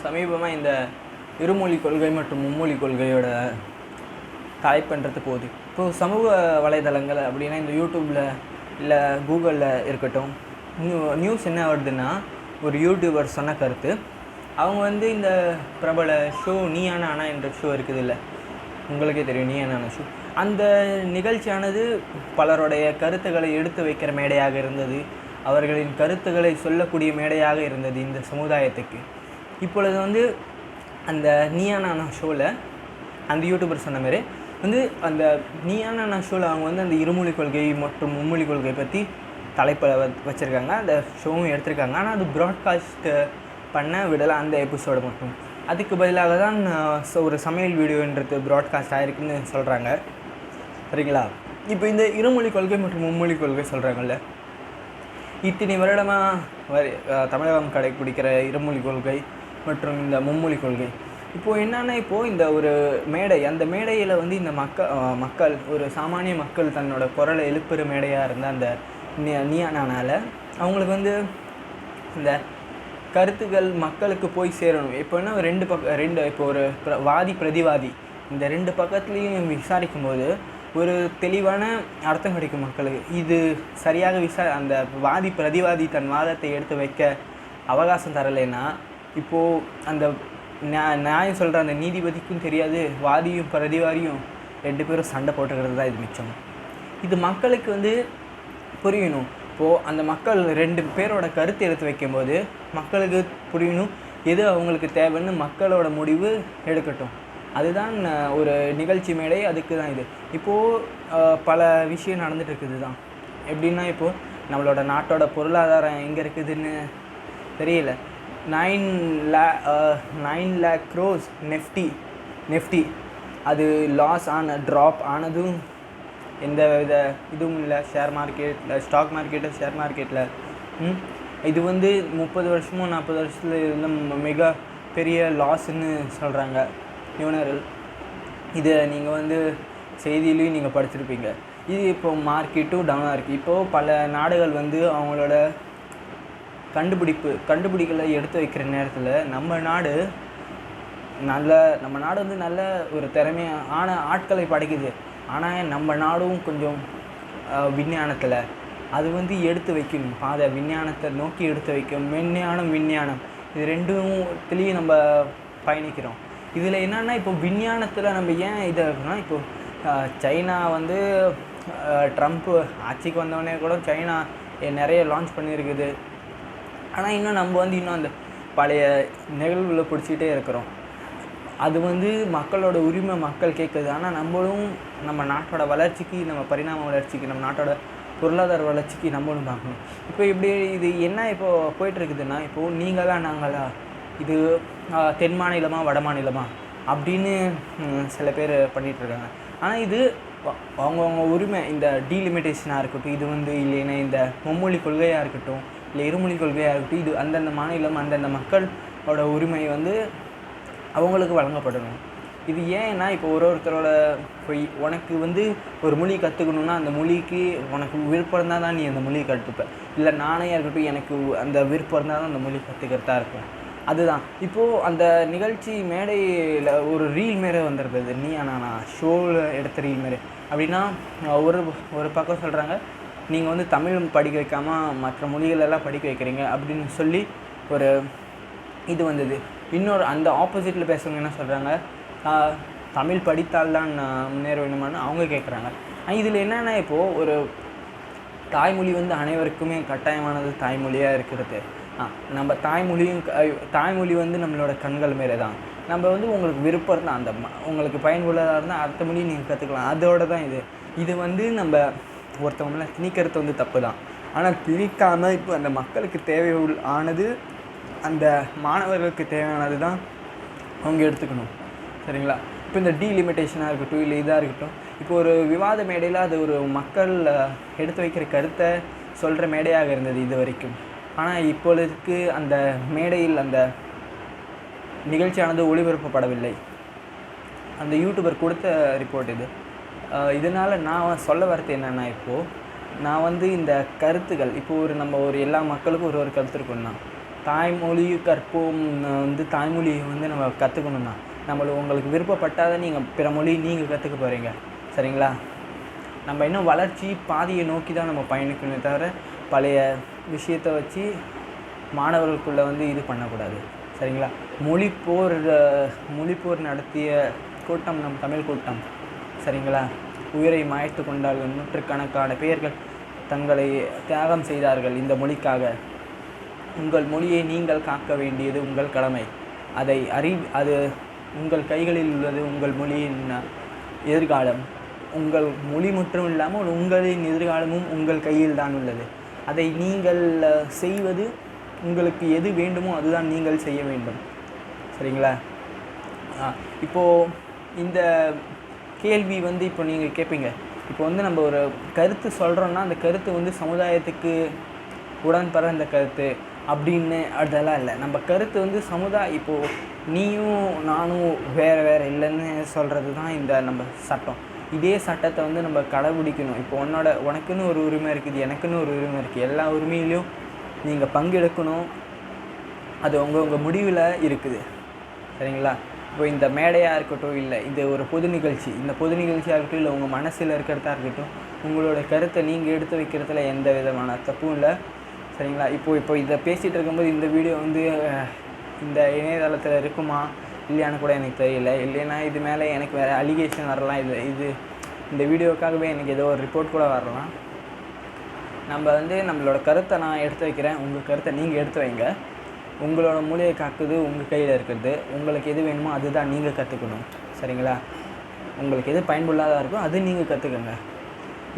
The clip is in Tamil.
சமீபமாக இந்த இருமொழி கொள்கை மற்றும் மும்மொழி கொள்கையோட தலைப்புன்றது போகுது. இப்போது சமூக வலைதளங்கள் அப்படின்னா இந்த யூடியூப்பில் இல்லை கூகுளில் இருக்கட்டும், நியூஸ் என்ன வருதுன்னா, ஒரு யூடியூபர் சொன்ன கருத்து. அவங்க இந்த பிரபல ஷோ நீயா நானா என்ற ஷோ இருக்குது இல்லை, உங்களுக்கே தெரியும் நீயா நானா ஷோ. அந்த நிகழ்ச்சியானது பலருடைய கருத்துக்களை எடுத்து வைக்கிற மேடையாக இருந்தது, அவர்களின் கருத்துக்களை சொல்லக்கூடிய மேடையாக இருந்தது இந்த சமுதாயத்துக்கு. இப்பொழுது அந்த நீயா நானா ஷோவில் அந்த யூடியூபர் சொன்ன மாதிரி அந்த நீயா நானா ஷோவில் அவங்க அந்த இருமொழி கொள்கை மற்றும் மும்மொழி கொள்கை பற்றி தலைப்பில் வச்சுருக்காங்க. அந்த ஷோவும் எடுத்திருக்காங்க. ஆனால் அது ப்ராட்காஸ்ட் பண்ண விடலை அந்த எபிசோடு மட்டும். அதுக்கு பதிலாக தான் ஒரு சமையல் வீடியோன்றது ப்ராட்காஸ்ட் ஆகிருக்குன்னு சொல்கிறாங்க. சரிங்களா? இப்போ இந்த இருமொழி கொள்கை மற்றும் மும்மொழி கொள்கை சொல்கிறாங்கல்ல, இத்தனை வருடமாக தமிழகம் கடைப்பிடிக்கிற இருமொழி கொள்கை மற்றும் இந்த மும்மொழி கொள்கை இப்போது என்னென்னா, இப்போது இந்த ஒரு மேடை, அந்த மேடையில் இந்த மக்கள் ஒரு சாமானிய மக்கள் தன்னோட குரலை எழுப்புற மேடையாக இருந்தால் அந்த நீயா நானால அவங்களுக்கு இந்த கருத்துக்கள் மக்களுக்கு போய் சேரணும். இப்போன்னா ரெண்டு இப்போ ஒரு வாதி பிரதிவாதி, இந்த ரெண்டு பக்கத்துலேயும் விசாரிக்கும்போது ஒரு தெளிவான அர்த்தம் கிடைக்கும் மக்களுக்கு. இது சரியாக அந்த வாதி பிரதிவாதி தன் வாதத்தை எடுத்து வைக்க அவகாசம் தரலைன்னா, இப்போது அந்த நியாயம் சொல்கிற அந்த நீதிபதிக்கும் தெரியாது, வாதியும் பிரதிவாதியும் ரெண்டு பேரும் சண்டை போட்டுக்கிறது தான் இது மிச்சம். இது மக்களுக்கு புரியணும். இப்போது அந்த மக்கள் ரெண்டு பேரோட கருத்து எடுத்து வைக்கும்போது மக்களுக்கு புரியணும் எது அவங்களுக்கு தேவைன்னு மக்களோட முடிவு எடுக்கட்டும். அதுதான் ஒரு நிகழ்ச்சி மேடை. அதுக்கு தான் இது. இப்போது பல விஷயம் நடந்துகிட்டு இருக்குது தான். எப்படின்னா, இப்போது நம்மளோட நாட்டோட பொருளாதாரம் எங்கே இருக்குதுன்னு தெரியல. 9 lakh crores நெஃப்டி அது லாஸ் ட்ராப் ஆனதும் எந்த வித இதுவும் இல்லை. ஸ்டாக் மார்க்கெட்டில் ஷேர் மார்க்கெட்டில் இது 30 வருஷமோ 40 வருஷத்தில் இருந்த மிக பெரிய லாஸ்ன்னு சொல்கிறாங்க நிபுணர்கள். இதை நீங்கள் செய்தியிலையும் நீங்கள் படிச்சிருப்பீங்க. இது இப்போது மார்க்கெட்டும் டவுனாக இருக்குது. இப்போது பல நாடுகள் அவங்களோட கண்டுபிடிக்கலை எடுத்து வைக்கிற நேரத்தில் நம்ம நாடு நல்ல ஒரு திறமையான ஆட்களை படைக்குது. ஆனால் நம்ம நாடும் கொஞ்சம் விஞ்ஞானத்தில் அது எடுத்து வைக்கணும். அதை விஞ்ஞானத்தை நோக்கி எடுத்து வைக்கணும். விஞ்ஞானம் இது ரெண்டுத்துலேயும் நம்ம பயணிக்கிறோம். இதில் என்னென்னா, இப்போ விஞ்ஞானத்தில் நம்ம ஏன் இதை இருக்குன்னா, இப்போது சைனா ட்ரம்ப்பு ஆட்சிக்கு வந்தவொடனே கூட சைனா நிறைய லான்ச் பண்ணியிருக்குது. ஆனால் இன்னும் நம்ம இன்னும் அந்த பழைய நிகழ்வுகளை பிடிச்சிக்கிட்டே இருக்கிறோம். அது மக்களோட உரிமை மக்கள் கேட்குது. ஆனால் நம்மளும் நம்ம நாட்டோட வளர்ச்சிக்கு, நம்ம பரிணாம வளர்ச்சிக்கு, நம்ம நாட்டோட பொருளாதார வளர்ச்சிக்கு நம்மளும் பார்க்கணும். இப்போ இது என்ன இப்போது போயிட்டுருக்குதுன்னா, இப்போது நீங்களா நாங்களா, இது தென் மாநிலமா வட மாநிலமா அப்படின்னு சில பேர் பண்ணிகிட்ருக்காங்க. ஆனால் இது அவங்கவுங்க உரிமை. இந்த டீலிமிட்டேஷனாக இருக்கட்டும், இது இல்லைன்னா இந்த மும்மொழி கொள்கையாக இருக்கட்டும், இல்லை இருமொழி கொள்கையாக இருக்கட்டும், இது அந்தந்த மாநிலம் அந்தந்த மக்களோட உரிமை அவங்களுக்கு வழங்கப்படணும். இது ஏன்னா, இப்போ ஒருத்தரோட உனக்கு ஒரு மொழி கற்றுக்கணுன்னா அந்த மொழிக்கு உனக்கு விருப்பம் இருந்தால் தான் நீ அந்த மொழியை கற்றுப்ப. இல்லை நானே இருக்கட்டும், எனக்கு அந்த விருப்பம் இருந்தால் தான் அந்த மொழி கற்றுக்கிறதா இருக்கும். அதுதான் இப்போது அந்த நிகழ்ச்சி மேடையில் ஒரு ரீல் மாரி வந்துருக்குது. நீயா நானா ஷோவில் எடுத்த ரீல் மாரி. அப்படின்னா ஒரு பக்கம் சொல்கிறாங்க, நீங்கள் தமிழ் படிக்க வைக்காமல் மற்ற மொழிகளெல்லாம் படிக்க வைக்கிறீங்க அப்படின்னு சொல்லி ஒரு இது வந்தது. இன்னொரு அந்த ஆப்போசிட்டில் பேசுகிறவங்க என்ன சொல்கிறாங்க, தமிழ் படித்தால் தான் முன்னேற வேணுமான்னு அவங்க கேட்குறாங்க. இதில் என்னென்னா, இப்போது ஒரு தாய்மொழி அனைவருக்குமே கட்டாயமானது தாய்மொழியாக இருக்கிறது. நம்ம தாய்மொழி நம்மளோட கண்கள் மாரி தான். நம்ம உங்களுக்கு விருப்பம் இருந்தால் அந்த உங்களுக்கு பயனுள்ளதாக இருந்தால் அடுத்த மொழி நீங்கள் கற்றுக்கலாம். அதோடு தான் இது நம்ம ஒருத்தவங்கள திணிக்கிறது தப்பு தான். ஆனால் திணிக்காமல் இப்போ அந்த மக்களுக்கு தேவையானது, அந்த மாணவர்களுக்கு தேவையானது தான் அவங்க எடுத்துக்கணும். சரிங்களா? இப்போ இந்த டீலிமிட்டேஷனாக இருக்கட்டும், இல்லை இதாக இருக்கட்டும், இப்போ ஒரு விவாத மேடையில் அது ஒரு மக்கள் எடுத்து வைக்கிற கருத்தை சொல்கிற மேடையாக இருந்தது இது வரைக்கும். ஆனால் இப்பொழுதுக்கு அந்த மேடையில் அந்த நிகழ்ச்சியானது ஒளிபரப்பப்படவில்லை. அந்த யூடியூபர் கொடுத்த ரிப்போர்ட் இது. இதனால் நான் சொல்ல வரது என்னென்னா, இப்போது நான் இந்த கருத்துக்கள், இப்போது நம்ம எல்லா மக்களுக்கும் ஒரு கருத்து இருக்குன்னா, தாய்மொழி கற்போம் வந்து தாய்மொழியை வந்து நம்ம கற்றுக்கணுன்னா உங்களுக்கு விருப்பப்பட்டாத நீங்கள் பிற மொழி நீங்கள் கற்றுக்க போகிறீங்க. சரிங்களா? நம்ம இன்னும் வளர்ச்சி பாதையை நோக்கி தான் நம்ம பயணிக்கணுமே தவிர பழைய விஷயத்தை வச்சு மாணவர்களுக்குள்ளே வந்து இது பண்ணக்கூடாது. சரிங்களா? மொழிப்போர் நடத்திய கூட்டம் நம் தமிழ் கூட்டம். சரிங்களா? உயிரை மாய்த்து கொண்டார்கள். நூற்றுக்கணக்கான பேர்கள் தங்களை தியாகம் செய்தார்கள் இந்த மொழிக்காக. உங்கள் மொழியை நீங்கள் காக்க வேண்டியது உங்கள் கடமை. அது உங்கள் கைகளில் உள்ளது. உங்கள் மொழியின் எதிர்காலம் உங்கள் மொழி மட்டும் இல்லாமல் உங்களின் எதிர்காலமும் உங்கள் கையில் தான் உள்ளது. அதை நீங்கள் செய்வது, உங்களுக்கு எது வேண்டுமோ அதுதான் நீங்கள் செய்ய வேண்டும். சரிங்களா? இப்போது இந்த கேள்வி வந்து இப்போ நீங்கள் கேட்பீங்க, இப்போ வந்து நம்ம ஒரு கருத்து சொல்கிறோன்னா அந்த கருத்து வந்து சமுதாயத்துக்கு உடன்படுற அந்த கருத்து அப்படின்னு அதெல்லாம் இல்லை. நம்ம கருத்து வந்து இப்போது நீயும் நானும் வேறு இல்லைன்னு சொல்கிறது தான் இந்த நம்ம சட்டம். இதே சட்டத்தை வந்து நம்ம கடைபிடிக்கணும். இப்போ உனக்குன்னு ஒரு உரிமை இருக்குது, எனக்குன்னு ஒரு உரிமை இருக்குது. எல்லா உரிமையிலையும் நீங்கள் பங்கெடுக்கணும். அது உங்கள் முடிவில் இருக்குது. சரிங்களா? இப்போ இந்த மேடையாக இருக்கட்டும், இல்லை இது ஒரு பொது நிகழ்ச்சி, இந்த பொது நிகழ்ச்சியாக இருக்கட்டும், இல்லை உங்கள் மனசில் இருக்கிறதா இருக்கட்டும், உங்களோட கருத்தை நீங்கள் எடுத்து வைக்கிறதுல எந்த விதமான தப்பும் இல்லை. சரிங்களா? இப்போ இதை பேசிகிட்டு இருக்கும்போது இந்த வீடியோ வந்து இந்த இணையதளத்தில் இருக்குமா இல்லையான்னு கூட எனக்கு தெரியல. இல்லைன்னா இது மேலே எனக்கு வேறு அலிகேஷன் வரலாம். இந்த வீடியோக்காகவே எனக்கு ஏதோ ஒரு ரிப்போர்ட் கூட வரலாம். நம்ம வந்து நம்மளோட கருத்தை நான் எடுத்து வைக்கிறேன், உங்கள் கருத்தை நீங்கள் எடுத்து வைங்க. உங்களோட மூளையை காக்குது உங்கள் கையில் இருக்கிறது. உங்களுக்கு எது வேணுமோ அதுதான் நீங்கள் கற்றுக்கணும். சரிங்களா? உங்களுக்கு எது பயனுள்ளதாக இருக்கோ அது நீங்கள் கற்றுக்கங்க.